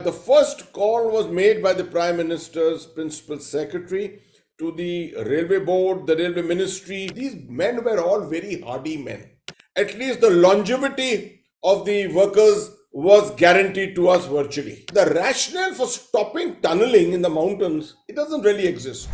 The first call was made by the Prime Minister's Principal Secretary to the Railway Board, the Railway Ministry. These men were all very hardy men. At least the longevity of the workers was guaranteed to us virtually. The rationale for stopping tunneling in the mountains, it doesn't really exist.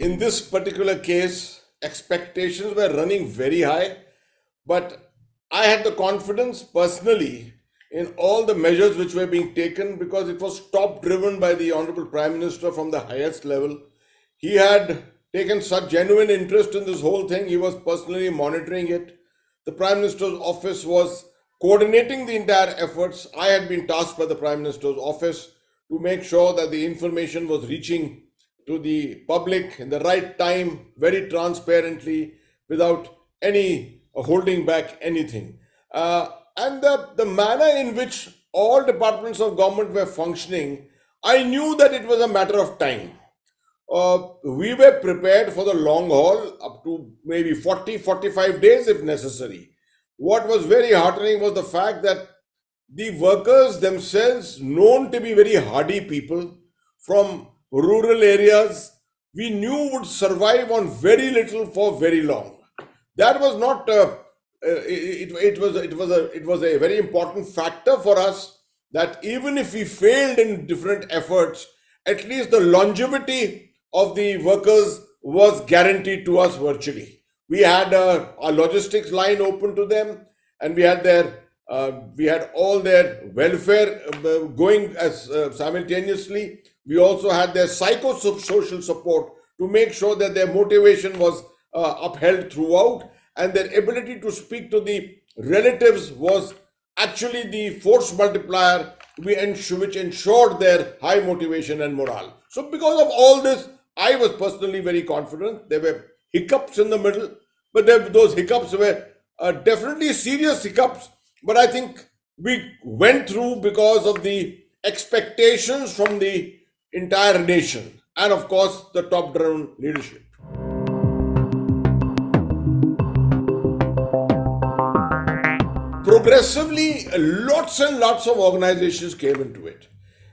In this particular case, expectations were running very high, but I had the confidence personally in all the measures which were being taken because it was top driven by the Honorable Prime Minister from the highest level. He had taken such genuine interest in this whole thing, he was personally monitoring it. The Prime Minister's office was coordinating the entire efforts. I had been tasked by the Prime Minister's office to make sure that the information was reaching to the public in the right time, very transparently, without any holding back anything. And the manner in which all departments of government were functioning, I knew that it was a matter of time. We were prepared for the long haul up to maybe 40-45 days if necessary. What was very heartening was the fact that the workers themselves, known to be very hardy people from rural areas, we knew would survive on very little for very long. That was not. It was a very important factor for us that even if we failed in different efforts, at least the longevity of the workers was guaranteed to us virtually. We had a logistics line open to them, and we had all their welfare going as simultaneously. We also had their psychosocial support to make sure that their motivation was upheld throughout, and their ability to speak to the relatives was actually the force multiplier which ensured their high motivation and morale. So because of all this, I was personally very confident. There were hiccups in the middle, but those hiccups were definitely serious hiccups. But I think we went through because of the expectations from the entire nation and, of course, the top-down leadership. Progressively, lots and lots of organizations came into it.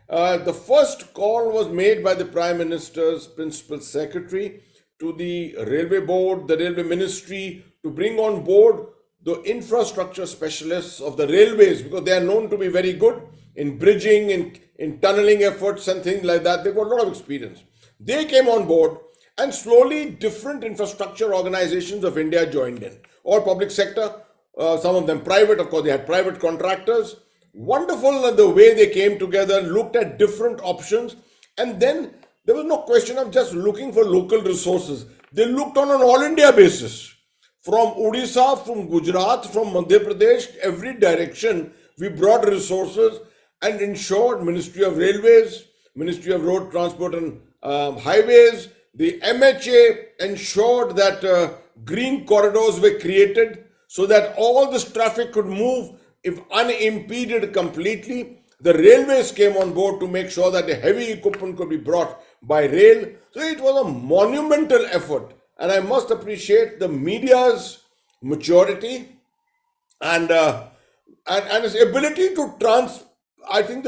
The first call was made by the Prime Minister's Principal Secretary to the Railway Board, the Railway Ministry, to bring on board the infrastructure specialists of the railways, because they are known to be very good in bridging, in tunneling efforts and things like that. They've got a lot of experience. They came on board, and slowly different infrastructure organizations of India joined in. All public sector, some of them private, of course, they had private contractors. Wonderful the way they came together, looked at different options, and then there was no question of just looking for local resources. They looked on an all India basis. From Odisha, from Gujarat, from Madhya Pradesh, every direction, we brought resources and ensured Ministry of Railways, Ministry of Road Transport and Highways, the MHA ensured that green corridors were created so that all this traffic could move if unimpeded completely. The railways came on board to make sure that the heavy equipment could be brought by rail. So it was a monumental effort. And I must appreciate the media's maturity and its ability to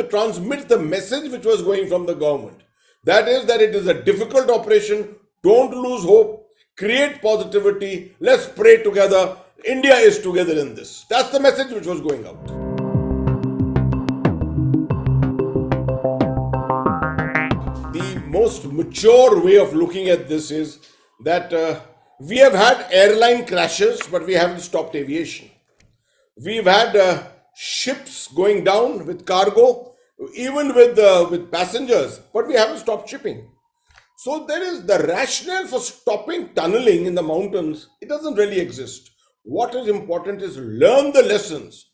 transmit the message which was going from the government. That is that it is a difficult operation. Don't lose hope. Create positivity. Let's pray together. India is together in this. That's the message which was going out. The most mature way of looking at this is that we have had airline crashes, but we haven't stopped aviation. We've had ships going down with cargo, even with passengers, but we haven't stopped shipping. So there is the rationale for stopping tunneling in the mountains. It doesn't really exist. what is important is learn the lessons.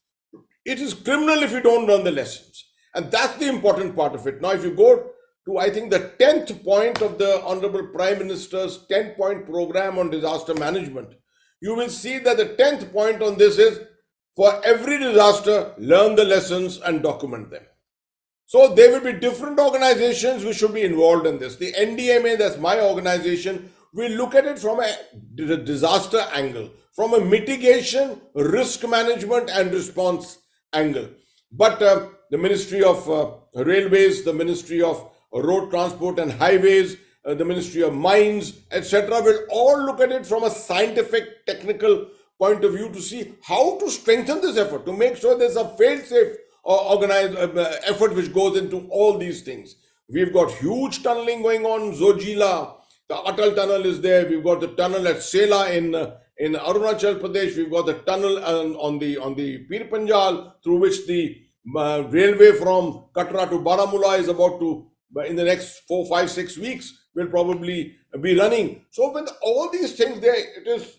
It is criminal if you don't learn the lessons. And that's the important part of it. Now, if you go to, I think, the 10th point of the Honorable Prime Minister's 10-point program on disaster management, you will see that the 10th point on this is, for every disaster, learn the lessons and document them. So there will be different organizations which should be involved in this. The NDMA, that's my organization, will look at it from a disaster angle, from a mitigation, risk management and response angle. But the Ministry of Railways, the Ministry of Road Transport and Highways, the Ministry of Mines, etc., will all look at it from a scientific, technical point of view to see how to strengthen this effort, to make sure there's a fail-safe organized effort which goes into all these things. We've got huge tunneling going on, Zojila, the Atal tunnel is there. We've got the tunnel at Sela in Arunachal Pradesh. We've got the tunnel on the Pir Panjal, through which the railway from Katra to Baramulla is about to, in the next 4, 5, 6 weeks, will probably be running. So with all these things there, it is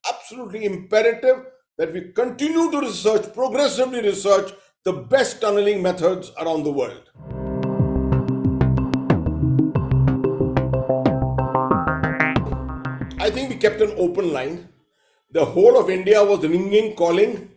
absolutely imperative that we continue to research, progressively research the best tunneling methods around the world. I think we kept an open line. The whole of India was ringing, calling,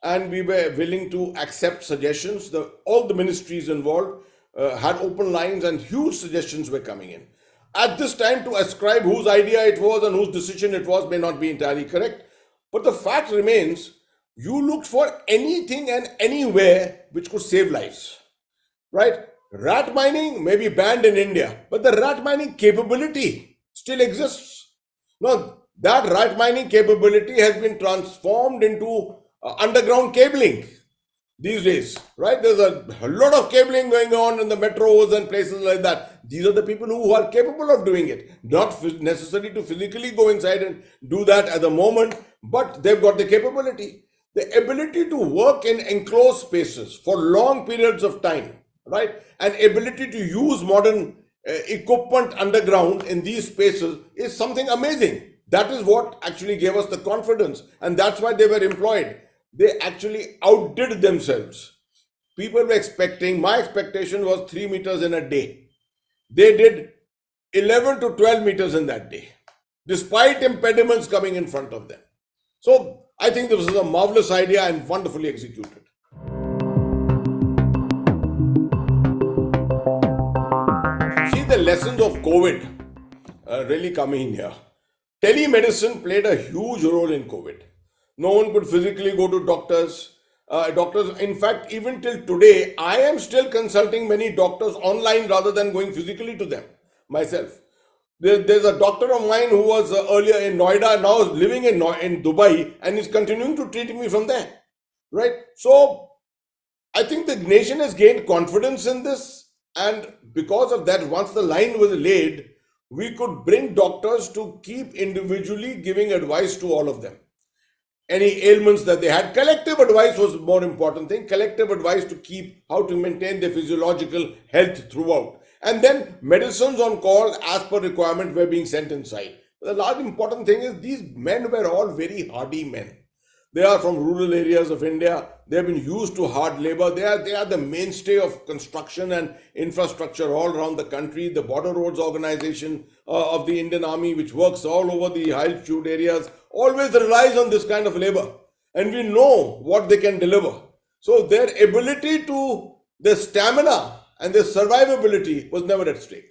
and we were willing to accept suggestions. All the ministries involved had open lines, and huge suggestions were coming in. At this time, to ascribe whose idea it was and whose decision it was may not be entirely correct. But the fact remains, you looked for anything and anywhere which could save lives, right? Rat mining may be banned in India, but the rat mining capability still exists. Now, that rat mining capability has been transformed into underground cabling these days, right? There's a lot of cabling going on in the metros and places like that. These are the people who are capable of doing it, not necessary to physically go inside and do that at the moment, but they've got the capability. The ability to work in enclosed spaces for long periods of time, right? And ability to use modern equipment underground in these spaces is something amazing. That is what actually gave us the confidence, and that's why they were employed. They actually outdid themselves. People were expecting, my expectation was 3 meters in a day. They did 11 to 12 meters in that day, despite impediments coming in front of them. So I think this is a marvelous idea and wonderfully executed. See, the lessons of COVID really come in here. Telemedicine played a huge role in COVID. No one could physically go to doctors. In fact, even till today, I am still consulting many doctors online rather than going physically to them myself. There's a doctor of mine who was earlier in Noida, now is living in Dubai, and is continuing to treat me from there, right? So I think the nation has gained confidence in this, and because of that, once the line was laid, we could bring doctors to keep individually giving advice to all of them. Any ailments that they had, collective advice was the more important thing. Collective advice to keep how to maintain their physiological health throughout. And then medicines on call as per requirement were being sent inside. The large important thing is these men were all very hardy men. They are from rural areas of India. They have been used to hard labor. They are the mainstay of construction and infrastructure all around the country. The Border Roads Organization of the Indian Army, which works all over the high altitude areas, always relies on this kind of labor. And we know what they can deliver. So their ability to, their stamina and their survivability was never at stake.